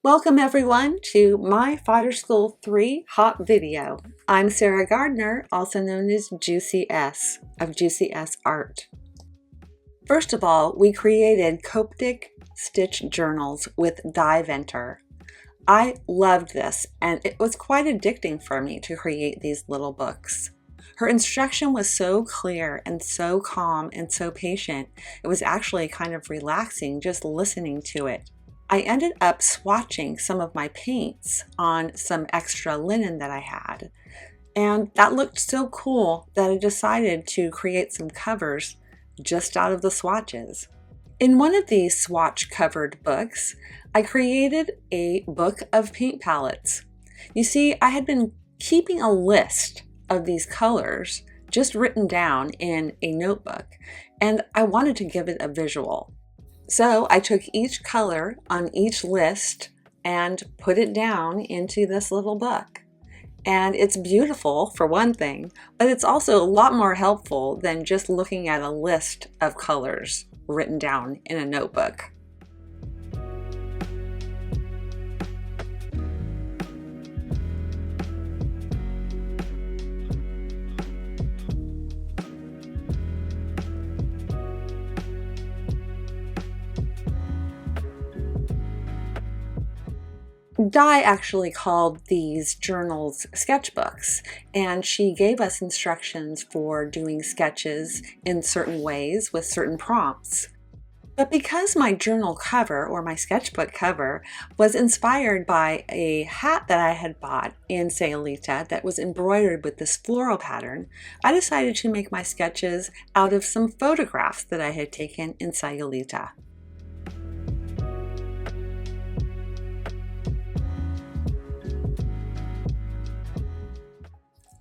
Welcome everyone to my Fodder School 3 hot video. I'm Sarah Gardner, also known as Juicy S of Juicy S Art. First of all, we created Copic stitch journals with Die Venter. I loved this and it was quite addicting for me to create these little books. Her instruction was so clear and so calm and so patient, it was actually kind of relaxing just listening to it. I ended up swatching some of my paints on some extra linen that I had, and that looked so cool that I decided to create some covers just out of the swatches. In one of these swatch covered books, I created a book of paint palettes. You see, I had been keeping a list of these colors just written down in a notebook, and I wanted to give it a visual. So I took each color on each list and put it down into this little book. And it's beautiful for one thing, but it's also a lot more helpful than just looking at a list of colors written down in a notebook. Di actually called these journals sketchbooks, and she gave us instructions for doing sketches in certain ways with certain prompts. But because my journal cover, or my sketchbook cover, was inspired by a hat that I had bought in Sayulita that was embroidered with this floral pattern, I decided to make my sketches out of some photographs that I had taken in Sayulita.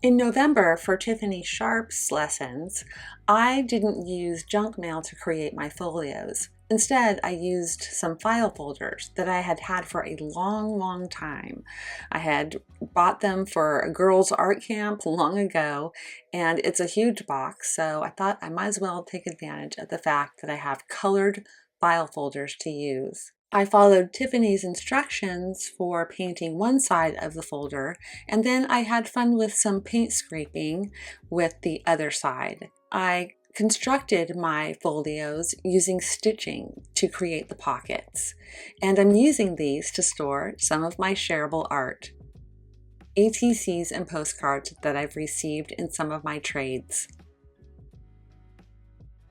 In November, for Tiffany Sharpe's lessons, I didn't use junk mail to create my folios. Instead, I used some file folders that I had had for a long time. I had bought them for a girls' art camp long ago, and it's a huge box, so I thought I might as well take advantage of the fact that I have colored file folders to use. I followed Tiffany's instructions for painting one side of the folder, and then I had fun with some paint scraping with the other side. I constructed my folios using stitching to create the pockets, and I'm using these to store some of my shareable art, ATCs and postcards that I've received in some of my trades.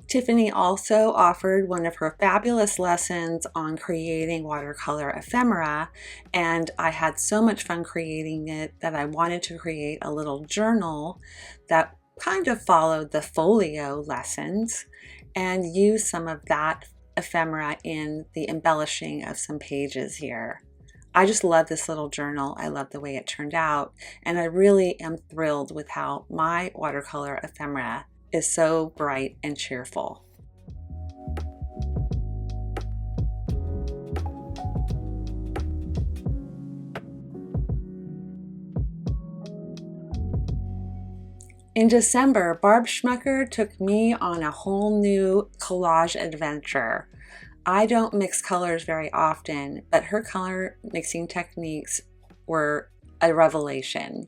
Tiffany also offered one of her fabulous lessons on creating watercolor ephemera, and I had so much fun creating it that I wanted to create a little journal that kind of followed the folio lessons and use some of that ephemera in the embellishing of some pages here. I just love this little journal. I love the way it turned out, and I really am thrilled with how my watercolor ephemera is so bright and cheerful. In December, Barb Smucker took me on a whole new collage adventure. I don't mix colors very often, but her color mixing techniques were a revelation.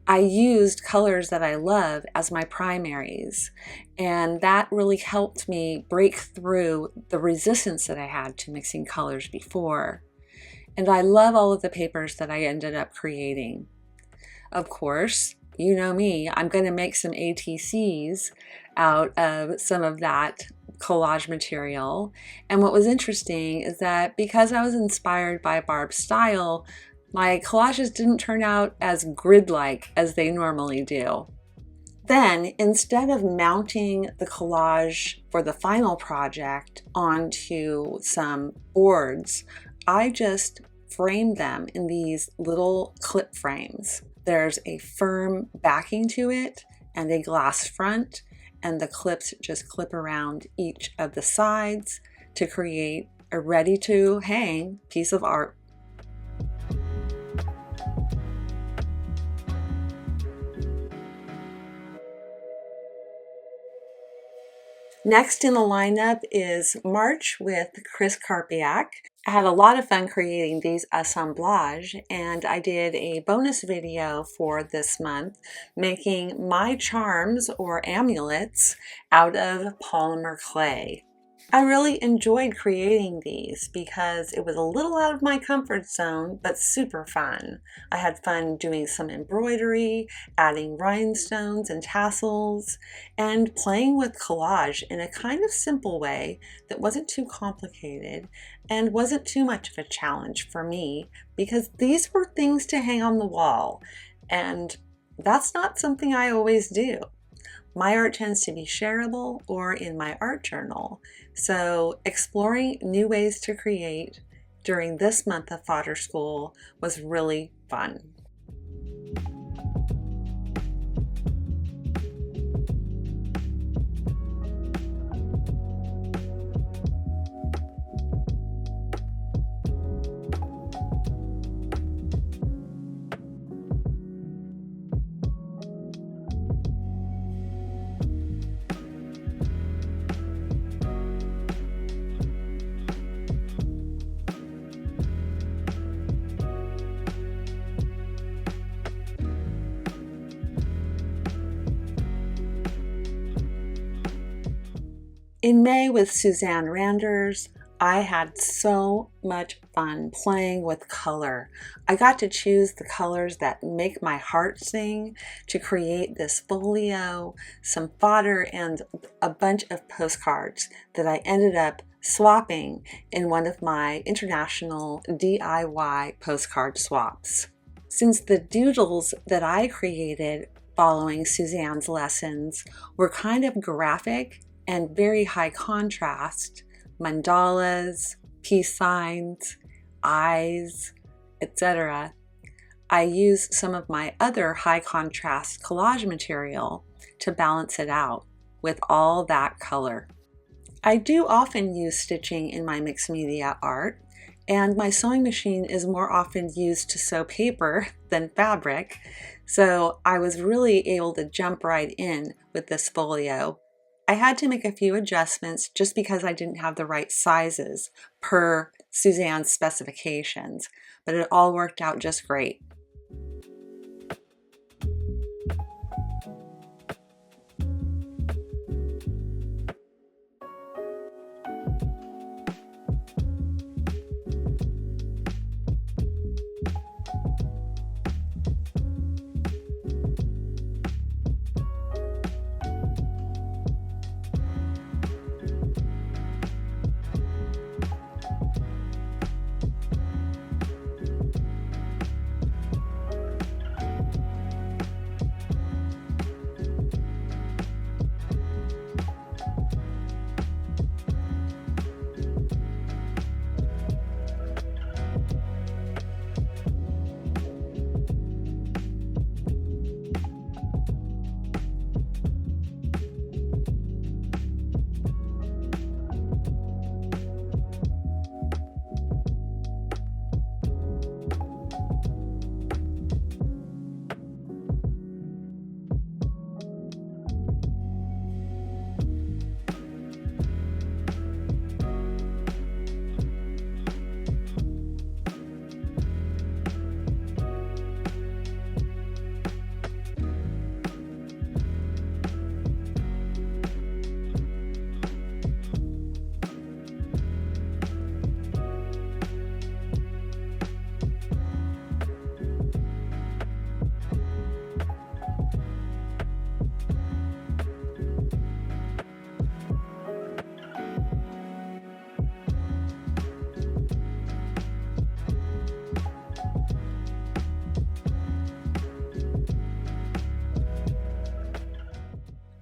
I used colors that I love as my primaries, and that really helped me break through the resistance that I had to mixing colors before. And I love all of the papers that I ended up creating. Of course, you know me, I'm going to make some ATCs out of some of that collage material. And what was interesting is that because I was inspired by Barb's style, my collages didn't turn out as grid-like as they normally do. Then, instead of mounting the collage for the final project onto some boards, I just framed them in these little clip frames. There's a firm backing to it and a glass front, and the clips just clip around each of the sides to create a ready-to-hang piece of art. Next in the lineup is March with Chris Karpiak. I had a lot of fun creating these assemblages, and I did a bonus video for this month making my charms or amulets out of polymer clay. I really enjoyed creating these because it was a little out of my comfort zone, but super fun. I had fun doing some embroidery, adding rhinestones and tassels, and playing with collage in a kind of simple way that wasn't too complicated and wasn't too much of a challenge for me because these were things to hang on the wall, and that's not something I always do. My art tends to be shareable or in my art journal, so exploring new ways to create during this month of Fodder School was really fun. In May with Susanne Randers, I had so much fun playing with color. I got to choose the colors that make my heart sing to create this folio, some fodder, and a bunch of postcards that I ended up swapping in one of my international DIY postcard swaps. Since the doodles that I created following Suzanne's lessons were kind of graphic and very high contrast, mandalas, peace signs, eyes, etc., I used some of my other high contrast collage material to balance it out with all that color. I do often use stitching in my mixed media art, and my sewing machine is more often used to sew paper than fabric, so I was really able to jump right in with this folio. I had to make a few adjustments just because I didn't have the right sizes per Suzanne's specifications, but it all worked out just great.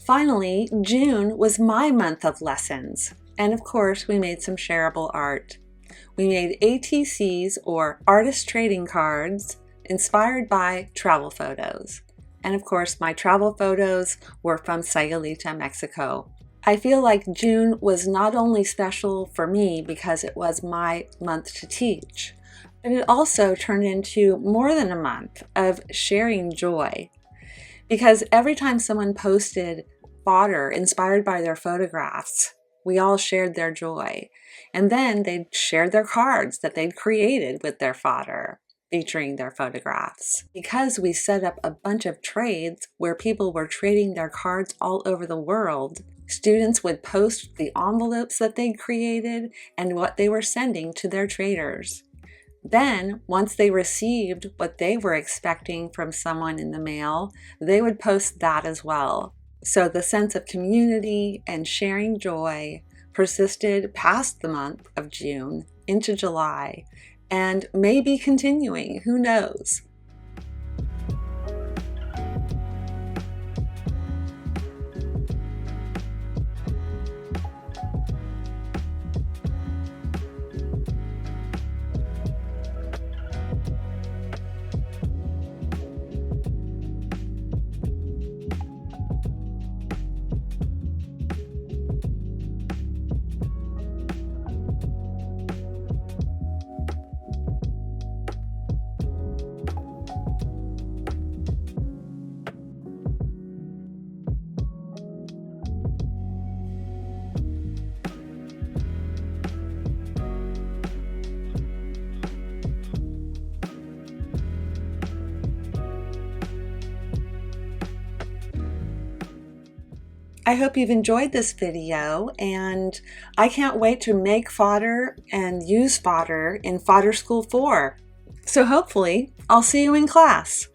Finally, June was my month of lessons, and of course we made some shareable art. We made ATCs, or artist trading cards, inspired by travel photos. And of course my travel photos were from Sayulita, Mexico. I feel like June was not only special for me because it was my month to teach, but it also turned into more than a month of sharing joy. Because every time someone posted fodder inspired by their photographs. We all shared their joy. And then they shared their cards that they'd created with their fodder, featuring their photographs. Because we set up a bunch of trades where people were trading their cards all over the world, students would post the envelopes that they'd created and what they were sending to their traders. Then, once they received what they were expecting from someone in the mail, they would post that as well. So the sense of community and sharing joy persisted past the month of June into July, and may be continuing, who knows? I hope you've enjoyed this video, and I can't wait to make fodder and use fodder in Fodder School 4. So hopefully, I'll see you in class.